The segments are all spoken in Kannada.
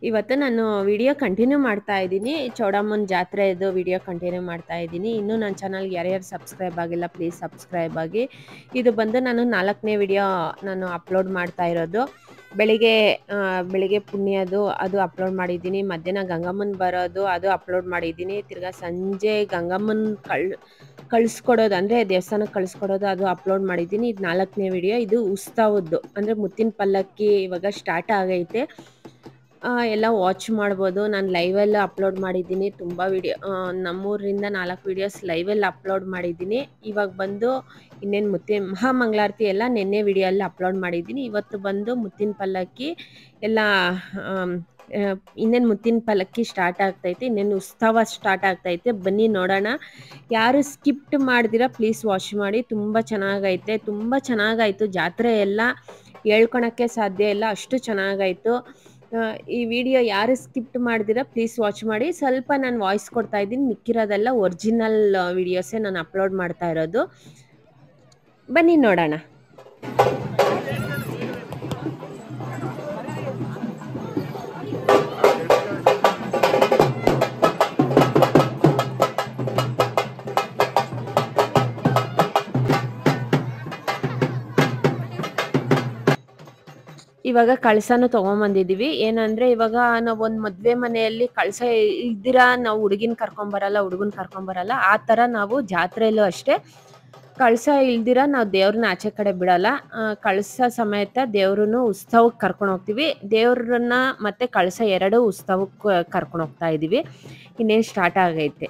ಇವತ್ತು ನಾನು ವಿಡಿಯೋ ಕಂಟಿನ್ಯೂ ಮಾಡ್ತಾ ಇದ್ದೀನಿ. ಚೌಡಮ್ಮನ ಜಾತ್ರೆದು ವಿಡಿಯೋ ಕಂಟಿನ್ಯೂ ಮಾಡ್ತಾ ಇದ್ದೀನಿ. ಇನ್ನೂ ನನ್ನ ಚಾನಲ್‌ಗೆ ಯಾರ್ಯಾರು ಸಬ್ಸ್ಕ್ರೈಬ್ ಆಗಿಲ್ಲ ಪ್ಲೀಸ್ ಸಬ್ಸ್ಕ್ರೈಬ್ ಆಗಿ. ಇದು ಬಂದು ನಾನು 4ನೇ ವಿಡಿಯೋ ನಾನು ಅಪ್ಲೋಡ್ ಮಾಡ್ತಾ ಇರೋದು. ಬೆಳಿಗ್ಗೆ ಪುಣ್ಯದು ಅದು ಅಪ್ಲೋಡ್ ಮಾಡಿದ್ದೀನಿ. ಮಧ್ಯಾಹ್ನ ಗಂಗಮ್ಮನ ಬರೋದು ಅದು ಅಪ್ಲೋಡ್ ಮಾಡಿದ್ದೀನಿ. ತಿರ್ಗಾ ಸಂಜೆ ಗಂಗಮ್ಮನ ಕಳಿಸ್ಕೊಡೋದು ಅಂದರೆ ದೇವಸ್ಥಾನಕ್ಕೆ ಕಳಿಸ್ಕೊಡೋದು ಅದು ಅಪ್ಲೋಡ್ ಮಾಡಿದ್ದೀನಿ. ಇದು 4ನೇ ವಿಡಿಯೋ. ಇದು ಉತ್ಸವದ್ದು ಅಂದರೆ ಮುತ್ತಿನ ಪಲ್ಲಕ್ಕಿ ಇವಾಗ ಸ್ಟಾರ್ಟ್ ಆಗೈತೆ. ಎಲ್ಲ ವಾಚ್ ಮಾಡ್ಬೋದು. ನಾನು ಲೈವಲ್ಲಿ ಅಪ್ಲೋಡ್ ಮಾಡಿದ್ದೀನಿ. ತುಂಬ ನಮ್ಮೂರಿಂದ 4 ವಿಡಿಯೋಸ್ ಲೈವಲ್ಲಿ ಅಪ್ಲೋಡ್ ಮಾಡಿದ್ದೀನಿ. ಇವಾಗ ಬಂದು ಇನ್ನೇನು ಮಹಾಮಂಗಳಾರತಿ ಎಲ್ಲ ನಿನ್ನೆ ವಿಡಿಯೋಲ್ಲಿ ಅಪ್ಲೋಡ್ ಮಾಡಿದ್ದೀನಿ. ಇವತ್ತು ಬಂದು ಮುತ್ತಿನ ಪಲ್ಲಕ್ಕಿ ಎಲ್ಲ ಇನ್ನೇನು ಮುತ್ತಿನ ಪಲ್ಲಕ್ಕಿ ಸ್ಟಾರ್ಟ್ ಆಗ್ತೈತೆ. ಇನ್ನೇನು ಉತ್ಸವ ಸ್ಟಾರ್ಟ್ ಆಗ್ತೈತೆ. ಬನ್ನಿ ನೋಡೋಣ. ಯಾರು ಸ್ಕಿಪ್ಟ್ ಮಾಡ್ದಿರಾ ಪ್ಲೀಸ್ ವಾಚ್ ಮಾಡಿ. ತುಂಬ ಚೆನ್ನಾಗೈತೆ. ತುಂಬ ಚೆನ್ನಾಗಾಯಿತು ಜಾತ್ರೆ ಎಲ್ಲ ಹೇಳ್ಕೊಳಕ್ಕೆ ಸಾಧ್ಯ ಇಲ್ಲ, ಅಷ್ಟು ಚೆನ್ನಾಗಾಯಿತು. ಈ ವಿಡಿಯೋ ಯಾರು ಸ್ಕಿಪ್ಟ್ ಮಾಡ್ದಿರಾ ಪ್ಲೀಸ್ ವಾಚ್ ಮಾಡಿ. ಸ್ವಲ್ಪ ನಾನು ವಾಯ್ಸ್ ಕೊಡ್ತಾ ಇದ್ದೀನಿ, ಮಿಕ್ಕಿರೋದೆಲ್ಲ ಒರಿಜಿನಲ್ ವಿಡಿಯೋಸೇ ನಾನು ಅಪ್ಲೋಡ್ ಮಾಡ್ತಾ ಇರೋದು. ಬನ್ನಿ ನೋಡೋಣ. ಇವಾಗ ಕಳಸನೂ ತೊಗೊಂಬಂದಿದ್ದೀವಿ. ಏನಂದರೆ ಇವಾಗ ನಾವು ಒಂದು ಮದುವೆ ಮನೆಯಲ್ಲಿ ಕಳಸ ಇಲ್ದಿರಾ ನಾವು ಹುಡುಗನ ಕರ್ಕೊಂಬರಲ್ಲ. ಆ ಥರ ನಾವು ಜಾತ್ರೆಯಲ್ಲೂ ಅಷ್ಟೇ ಕಳಸ ಇಲ್ದಿರ ನಾವು ದೇವ್ರನ್ನ ಆಚೆ ಕಡೆ ಬಿಡಲ್ಲ. ಕಳಸ ಸಮೇತ ದೇವ್ರನ್ನು ಉತ್ಸವಕ್ಕೆ ಕರ್ಕೊಂಡು ಹೋಗ್ತೀವಿ. ದೇವ್ರನ್ನ ಮತ್ತು ಕಳಸ ಎರಡೂ ಉತ್ಸವಕ್ಕೆ ಕರ್ಕೊಂಡು ಹೋಗ್ತಾ ಇದ್ದೀವಿ. ಇನ್ನೇನು ಸ್ಟಾರ್ಟ್ ಆಗೈತೆ.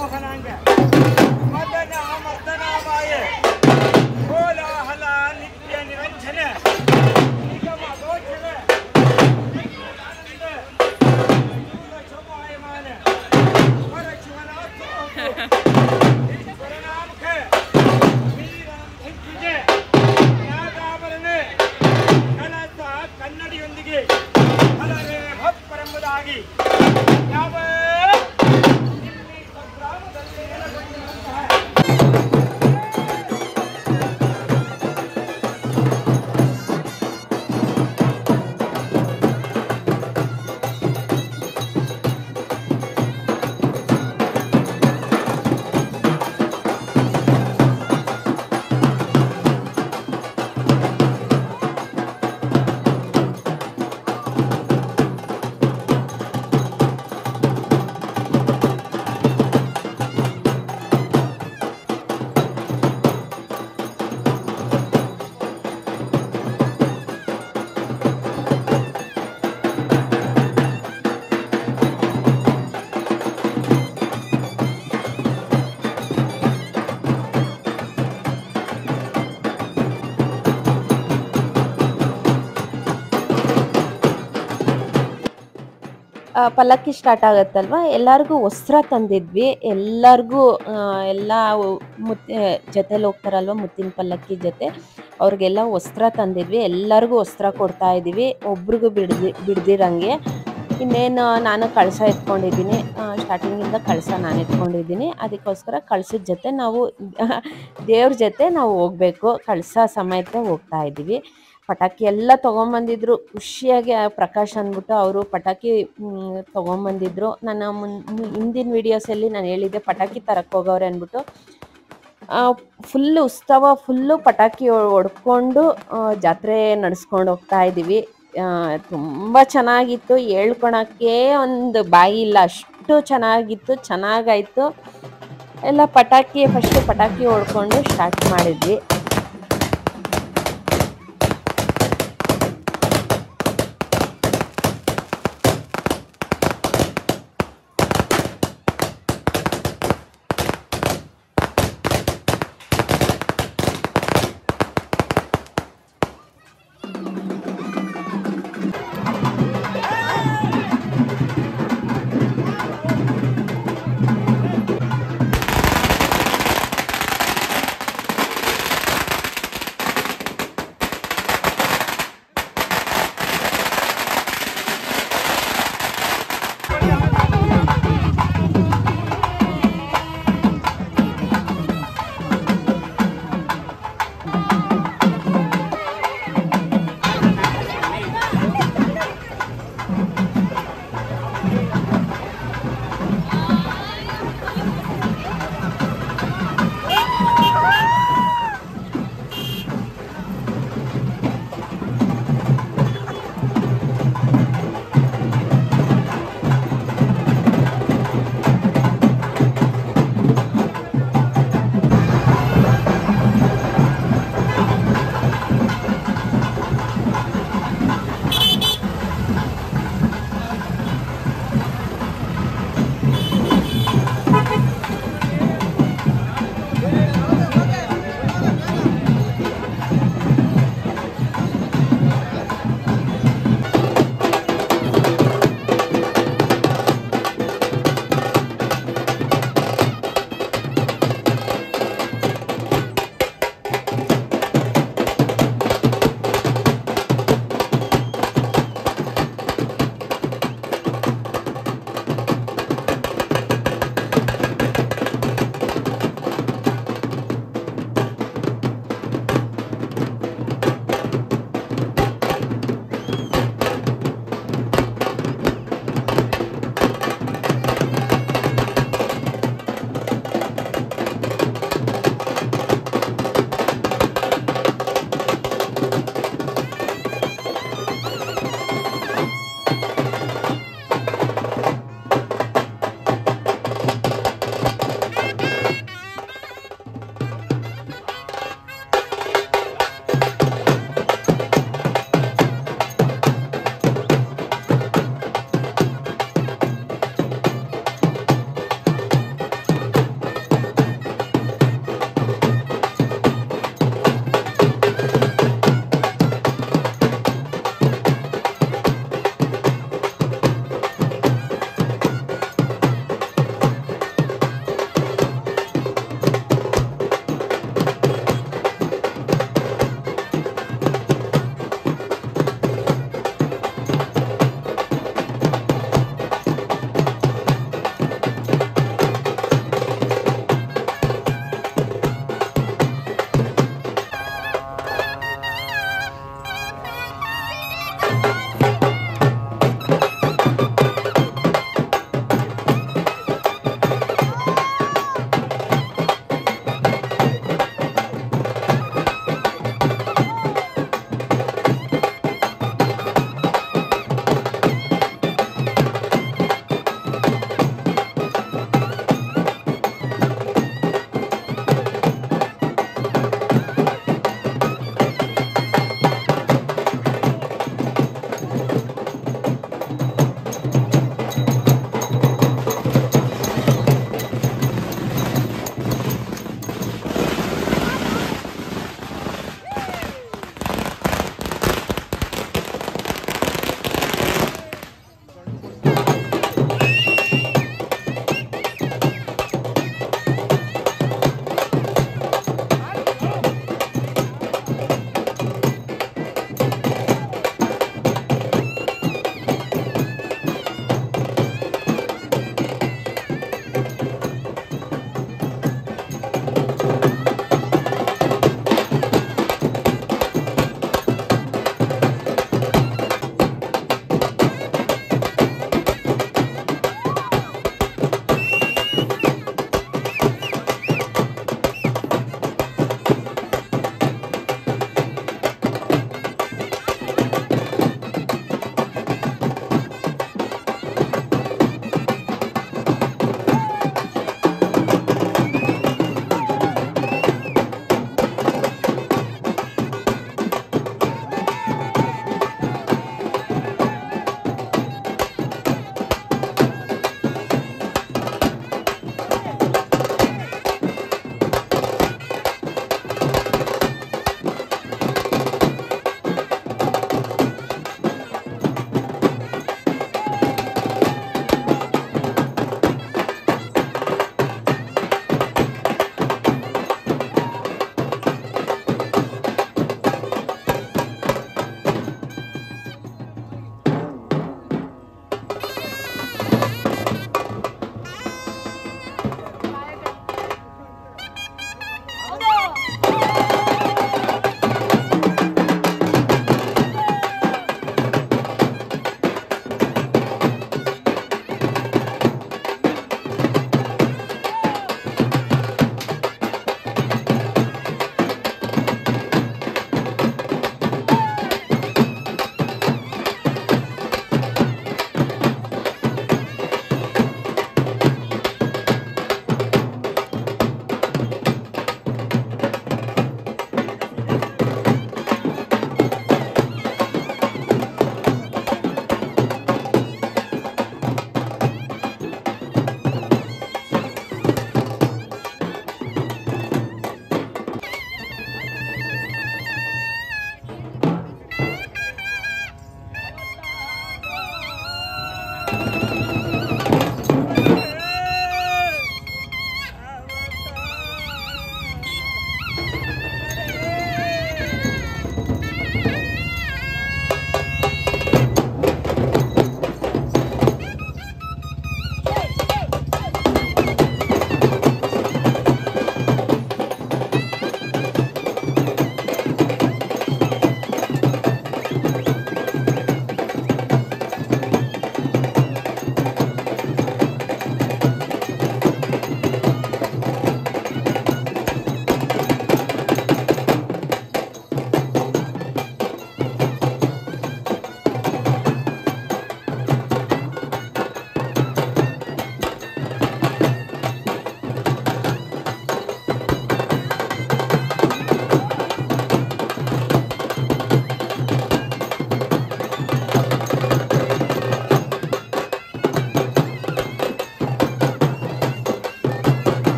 ಮೋಹನಾಂಗ ಮದನ ಮರ್ದನಾಮಾಯ ಕೋಲಾಹಲ ನಿತ್ಯ ನಿರಂಜನ ನಿಗಮ ಗೋಚರ ಶೋಭಾಯಮಾನ ವರ ಶಿವನಾಥ ಈಶ್ವರನಾಮಕ ವೀರಂ ಹೆಜ್ಜಿಗೆ ಯಾಗಾಭರಣ ಕಳಸ ಕನ್ನಡಿಯೊಂದಿಗೆ ಹಲವೇ ಭಕ್ತರೆಂಬುದಾಗಿ ಯಾವ ಇಲ್ಲಿ ಸಂಗ್ರಾಮದಲ್ಲಿ ನೆಲೆಗೊಂಡಿರುವಂತಹ ಪಲ್ಲಕ್ಕಿ ಸ್ಟಾರ್ಟ್ ಆಗುತ್ತಲ್ವ, ಎಲ್ಲರಿಗೂ ವಸ್ತ್ರ ತಂದಿದ್ವಿ. ಎಲ್ಲರಿಗೂ ಎಲ್ಲ ಜೊತೆಲಿ ಹೋಗ್ತಾರಲ್ವ ಮುತ್ತಿನ ಪಲ್ಲಕ್ಕಿ ಜೊತೆ, ಅವ್ರಿಗೆಲ್ಲ ವಸ್ತ್ರ ತಂದಿದ್ವಿ. ಎಲ್ಲರಿಗೂ ವಸ್ತ್ರ ಕೊಡ್ತಾ ಇದ್ದೀವಿ, ಒಬ್ರಿಗೂ ಬಿಡ್ದಿರಂಗೆ. ಇನ್ನೇನು ನಾನು ಕಳಸ ಎತ್ಕೊಂಡಿದ್ದೀನಿ, ಸ್ಟಾರ್ಟಿಂಗಿಂದ ಕಳಸ ನಾನು ಎತ್ಕೊಂಡಿದ್ದೀನಿ. ಅದಕ್ಕೋಸ್ಕರ ಕಳಸದ ಜೊತೆ ನಾವು ದೇವ್ರ ಜೊತೆ ನಾವು ಹೋಗ್ಬೇಕು, ಕಳಸ ಸಮೇತ ಹೋಗ್ತಾ ಇದ್ದೀವಿ. ಪಟಾಕಿ ಎಲ್ಲ ತೊಗೊಂಬಂದಿದ್ರು, ಖುಷಿಯಾಗಿ ಪ್ರಕಾಶ್ ಅಂದ್ಬಿಟ್ಟು ಅವರು ಪಟಾಕಿ ತೊಗೊಂಬಂದಿದ್ರು. ನನ್ನ ಹಿಂದಿನ ವೀಡಿಯೋಸಲ್ಲಿ ನಾನು ಹೇಳಿದ್ದೆ ಪಟಾಕಿ ತರಕ್ಕೆ ಹೋಗೋರೆ ಅಂದ್ಬಿಟ್ಟು. ಫುಲ್ಲು ಉತ್ಸವ, ಫುಲ್ಲು ಪಟಾಕಿ ಹೊಡ್ಕೊಂಡು ಜಾತ್ರೆ ನಡೆಸ್ಕೊಂಡು ಹೋಗ್ತಾ ಇದ್ದೀವಿ. ತುಂಬ ಚೆನ್ನಾಗಿತ್ತು, ಹೇಳ್ಕೊಳಕ್ಕೆ ಒಂದು ಬಾಯಿ ಇಲ್ಲ, ಅಷ್ಟು ಚೆನ್ನಾಗಿತ್ತು, ಚೆನ್ನಾಗಾಯಿತು. ಎಲ್ಲ ಫಸ್ಟು ಪಟಾಕಿ ಹೊಡ್ಕೊಂಡು ಸ್ಟಾರ್ಟ್ ಮಾಡಿದ್ವಿ.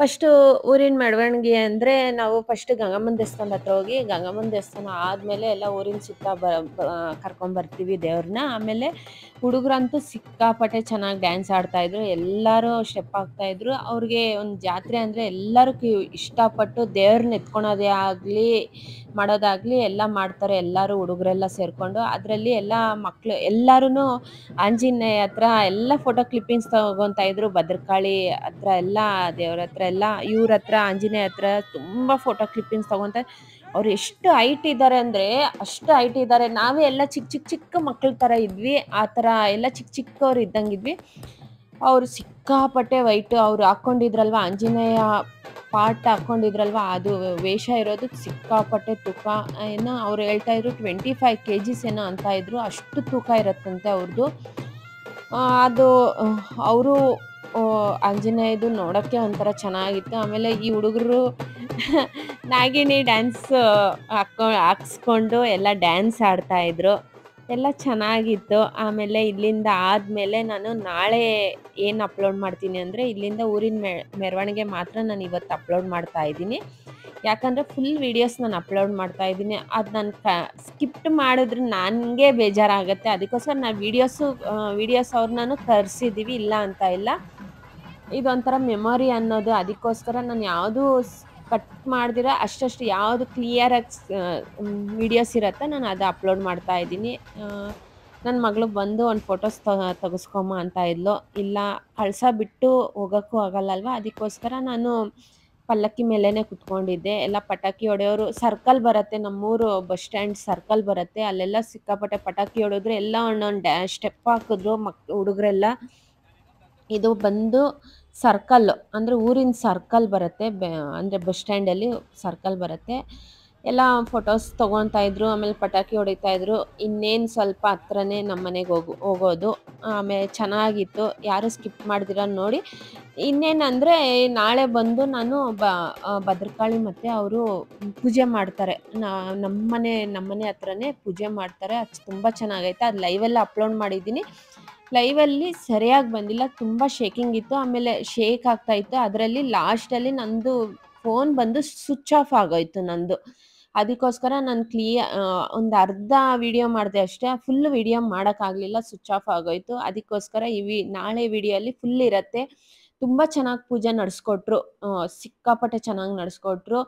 ಫಸ್ಟು ಊರಿನ ಮೆರವಣಿಗೆ ಅಂದರೆ ನಾವು ಫಸ್ಟ್ ಗಂಗಮ್ಮನ ದೇವಸ್ಥಾನದ ಹತ್ರ ಹೋಗಿ ಗಂಗಮ್ಮನ ದೇವಸ್ಥಾನ ಆದಮೇಲೆ ಎಲ್ಲ ಊರಿನ ಸುತ್ತ ಕರ್ಕೊಂಬರ್ತೀವಿ ದೇವ್ರನ್ನ. ಆಮೇಲೆ ಹುಡುಗರಂತೂ ಸಿಕ್ಕಾಪಟ್ಟೆ ಚೆನ್ನಾಗಿ ಡ್ಯಾನ್ಸ್ ಆಡ್ತಾಯಿದ್ರು, ಎಲ್ಲರೂ ಸ್ಟೆಪ್ ಹಾಕ್ತಾಯಿದ್ರು. ಅವ್ರಿಗೆ ಒಂದು ಜಾತ್ರೆ ಅಂದರೆ ಎಲ್ಲರೂ ಇಷ್ಟಪಟ್ಟು ದೇವ್ರನ್ನ ಎತ್ಕೊಳೋದೇ ಆಗಲಿ ಮಾಡೋದಾಗಲಿ ಎಲ್ಲ ಮಾಡ್ತಾರೆ, ಎಲ್ಲರೂ ಹುಡುಗರೆಲ್ಲ ಸೇರಿಕೊಂಡು. ಅದರಲ್ಲಿ ಎಲ್ಲ ಮಕ್ಕಳು ಎಲ್ಲರೂ ಆಂಜನೇಯ ಹತ್ರ ಎಲ್ಲ ಫೋಟೋ ಕ್ಲಿಪ್ಪಿಂಗ್ಸ್ ತಗೊತಾ ಇದ್ರು. ಭದ್ರಕಾಳಿ ಹತ್ರ ಎಲ್ಲ ದೇವ್ರ ಹತ್ರ ಎಲ್ಲ ಇವ್ರ ಹತ್ರ ಆಂಜನೇಯ ಹತ್ರ ತುಂಬ ಫೋಟೋ ಕ್ಲಿಪ್ಪಿಂಗ್ಸ್ ತಗೊತಾರೆ. ಅವ್ರು ಎಷ್ಟು ಹೈಟ್ ಇದ್ದಾರೆ ಅಂದರೆ ಅಷ್ಟು ಹೈಟ್ ಇದ್ದಾರೆ. ನಾವೇ ಎಲ್ಲ ಚಿಕ್ಕ ಮಕ್ಕಳ ಥರ ಇದ್ವಿ, ಆ ಥರ ಎಲ್ಲ ಚಿಕ್ಕವ್ರು ಇದ್ದಂಗಿದ್ವಿ. ಅವರು ಸಿಕ್ಕಾಪಟ್ಟೆ ವೈಟು. ಅವ್ರು ಹಾಕ್ಕೊಂಡಿದ್ರಲ್ವ ಆಂಜನೇಯ ಪಾರ್ಟ್ ಹಾಕ್ಕೊಂಡಿದ್ರಲ್ವ, ಅದು ವೇಷ ಇರೋದು ಸಿಕ್ಕಾಪಟ್ಟೆ ತೂಕ. ಏನೋ ಅವ್ರು ಹೇಳ್ತಾಯಿದ್ರು 25 kgs ಏನೋ ಅಂತ ಇದ್ರು, ಅಷ್ಟು ತೂಕ ಇರುತ್ತಂತೆ ಅವ್ರದ್ದು. ಅದು ಅವರು ಆಂಜನೇಯದು ನೋಡೋಕ್ಕೆ ಒಂಥರ ಚೆನ್ನಾಗಿತ್ತು. ಆಮೇಲೆ ಈ ಹುಡುಗರು ನಾಗಿಣಿ ಡ್ಯಾನ್ಸ್ ಹಾಕ್ಸ್ಕೊಂಡು ಎಲ್ಲ ಡ್ಯಾನ್ಸ್ ಆಡ್ತಾಯಿದ್ರು, ಎಲ್ಲ ಚೆನ್ನಾಗಿತ್ತು. ಆಮೇಲೆ ಇಲ್ಲಿಂದ ಆದಮೇಲೆ ನಾನು ನಾಳೆ ಏನು ಅಪ್ಲೋಡ್ ಮಾಡ್ತೀನಿ ಅಂದರೆ, ಇಲ್ಲಿಂದ ಊರಿನ ಮೆರವಣಿಗೆ ಮಾತ್ರ ನಾನು ಇವತ್ತು ಅಪ್ಲೋಡ್ ಮಾಡ್ತಾ ಇದ್ದೀನಿ. ಯಾಕಂದರೆ ಫುಲ್ ವೀಡಿಯೋಸ್ ನಾನು ಅಪ್ಲೋಡ್ ಮಾಡ್ತಾ ಇದ್ದೀನಿ. ಅದು ನಾನು ಸ್ಕಿಪ್ಟ್ ಮಾಡಿದ್ರೆ ನನಗೆ ಬೇಜಾರಾಗುತ್ತೆ. ಅದಕ್ಕೋಸ್ಕರ ನಾನು ವೀಡಿಯೋಸ್ ಅವ್ರನ್ನೂ ತರಿಸಿದ್ದೀವಿ, ಇಲ್ಲ ಅಂತ ಇಲ್ಲ. ಇದೊಂಥರ ಮೆಮೊರಿ ಅನ್ನೋದು. ಅದಕ್ಕೋಸ್ಕರ ನಾನು ಯಾವುದೂ ಕಟ್ ಮಾಡ್ದಿರ ಅಷ್ಟಷ್ಟು ಯಾವುದು ಕ್ಲಿಯರಾಗಿ ವೀಡಿಯೋಸ್ ಇರುತ್ತೆ ನಾನು ಅದು ಅಪ್ಲೋಡ್ ಮಾಡ್ತಾ ಇದ್ದೀನಿ. ನನ್ನ ಮಗಳು ಬಂದು ಒಂದು ಫೋಟೋಸ್ ತೆಗೆಸ್ಕೊಂಬ ಅಂತ ಇದ್ಲು. ಇಲ್ಲ ಬಿಟ್ಟು ಹೋಗೋಕ್ಕೂ ಆಗಲ್ಲಲ್ವ, ಅದಕ್ಕೋಸ್ಕರ ನಾನು ಪಲ್ಲಕ್ಕಿ ಮೇಲೇ ಕುತ್ಕೊಂಡಿದ್ದೆ. ಎಲ್ಲ ಪಟಾಕಿ ಹೊಡೆಯೋರು ಸರ್ಕಲ್ ಬರುತ್ತೆ, ನಮ್ಮೂರು ಬಸ್ ಸ್ಟ್ಯಾಂಡ್ ಸರ್ಕಲ್ ಬರುತ್ತೆ, ಅಲ್ಲೆಲ್ಲ ಸಿಕ್ಕಾಪಟ್ಟೆ ಪಟಾಕಿ ಹೊಡೆದ್ರು. ಎಲ್ಲ ಒಂದೊಂದು ಸ್ಟೆಪ್ ಹಾಕಿದ್ರು ಹುಡುಗರೆಲ್ಲ. ಇದು ಬಂದು ಸರ್ಕಲ್ಲು ಅಂದರೆ ಊರಿನ ಸರ್ಕಲ್ ಬರುತ್ತೆ, ಅಂದರೆ ಬಸ್ ಸ್ಟ್ಯಾಂಡಲ್ಲಿ ಸರ್ಕಲ್ ಬರುತ್ತೆ. ಎಲ್ಲ ಫೋಟೋಸ್ ತೊಗೊತಾ ಇದ್ರು, ಆಮೇಲೆ ಪಟಾಕಿ ಹೊಡಿತಾಯಿದ್ರು. ಇನ್ನೇನು ಸ್ವಲ್ಪ ಹತ್ರನೇ ನಮ್ಮ ಮನೆಗೆ ಹೋಗೋದು. ಆಮೇಲೆ ಚೆನ್ನಾಗಿತ್ತು, ಯಾರು ಸ್ಕಿಪ್ ಮಾಡ್ದಿರ ನೋಡಿ. ಇನ್ನೇನಂದರೆ ನಾಳೆ ಬಂದು ನಾನು ಭದ್ರಕಾಳಿ ಮತ್ತು ಅವರು ಪೂಜೆ ಮಾಡ್ತಾರೆ. ನಮ್ಮನೆ ಹತ್ರನೇ ಪೂಜೆ ಮಾಡ್ತಾರೆ. ಅದು ತುಂಬ ಚೆನ್ನಾಗೈತೆ. ಅದು ಲೈವೆಲ್ಲ ಅಪ್ಲೋಡ್ ಮಾಡಿದ್ದೀನಿ. ಲೈವಲ್ಲಿ ಸರಿಯಾಗಿ ಬಂದಿಲ್ಲ, ತುಂಬ ಶೇಕಿಂಗ್ ಇತ್ತು, ಆಮೇಲೆ ಶೇಕ್ ಆಗ್ತಾಯಿತ್ತು. ಅದರಲ್ಲಿ ಲಾಸ್ಟಲ್ಲಿ ನಂದು ಫೋನ್ ಬಂದು ಸ್ವಿಚ್ ಆಫ್ ಆಗೋಯ್ತು ನಂದು. ಅದಕ್ಕೋಸ್ಕರ ನಾನು ಒಂದು ಅರ್ಧ ವೀಡಿಯೋ ಮಾಡಿದೆ ಅಷ್ಟೇ, ಫುಲ್ ವೀಡಿಯೋ ಮಾಡೋಕ್ಕಾಗಲಿಲ್ಲ, ಸ್ವಿಚ್ ಆಫ್ ಆಗೋಯ್ತು. ಅದಕ್ಕೋಸ್ಕರ ನಾಳೆ ವೀಡಿಯೋಲಿ ಫುಲ್ ಇರುತ್ತೆ. ತುಂಬ ಚೆನ್ನಾಗಿ ಪೂಜೆ ನಡೆಸ್ಕೊಟ್ರು, ಸಿಕ್ಕಾಪಟ್ಟೆ ಚೆನ್ನಾಗಿ ನಡೆಸ್ಕೊಟ್ರು.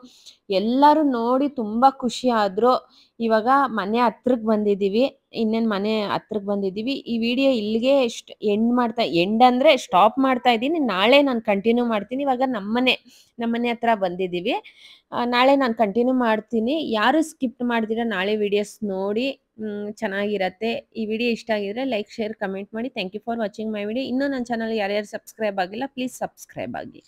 ಎಲ್ಲರೂ ನೋಡಿ ತುಂಬ ಖುಷಿ ಆದರು. ಇವಾಗ ಮನೆ ಹತ್ರಕ್ಕೆ ಬಂದಿದ್ದೀವಿ, ಇನ್ನೇನು ಮನೆ ಹತ್ರಕ್ಕೆ ಬಂದಿದ್ದೀವಿ. ಈ ವಿಡಿಯೋ ಇಲ್ಲಿಗೆ ಎಂಡ್ ಅಂದರೆ ಸ್ಟಾಪ್ ಮಾಡ್ತಾ ಇದ್ದೀನಿ. ನಾಳೆ ನಾನು ಕಂಟಿನ್ಯೂ ಮಾಡ್ತೀನಿ. ಇವಾಗ ನಮ್ಮನೆ ಹತ್ರ ಬಂದಿದ್ದೀವಿ. ನಾಳೆ ನಾನು ಕಂಟಿನ್ಯೂ ಮಾಡ್ತೀನಿ. ಯಾರು ಸ್ಕಿಪ್ ಮಾಡ್ದಿರ ನಾಳೆ ವೀಡಿಯೋಸ್ ನೋಡಿ, ಚೆನ್ನಾಗಿರತ್ತೆ. ಈ ವಿಡಿಯೋ ಇಷ್ಟ ಆಗಿದ್ರೆ ಲೈಕ್, ಶೇರ್, ಕಮೆಂಟ್ ಮಾಡಿ. Thank you for watching my video. ಇನ್ನೂ ನನ್ನ ಚಾನಲ್ ಯಾರ್ಯಾರು ಸಬ್ಸ್ಕ್ರೈಬ್ ಆಗಿಲ್ಲ ಪ್ಲೀಸ್ ಸಬ್ಸ್ಕ್ರೈಬ್ ಆಗಿ.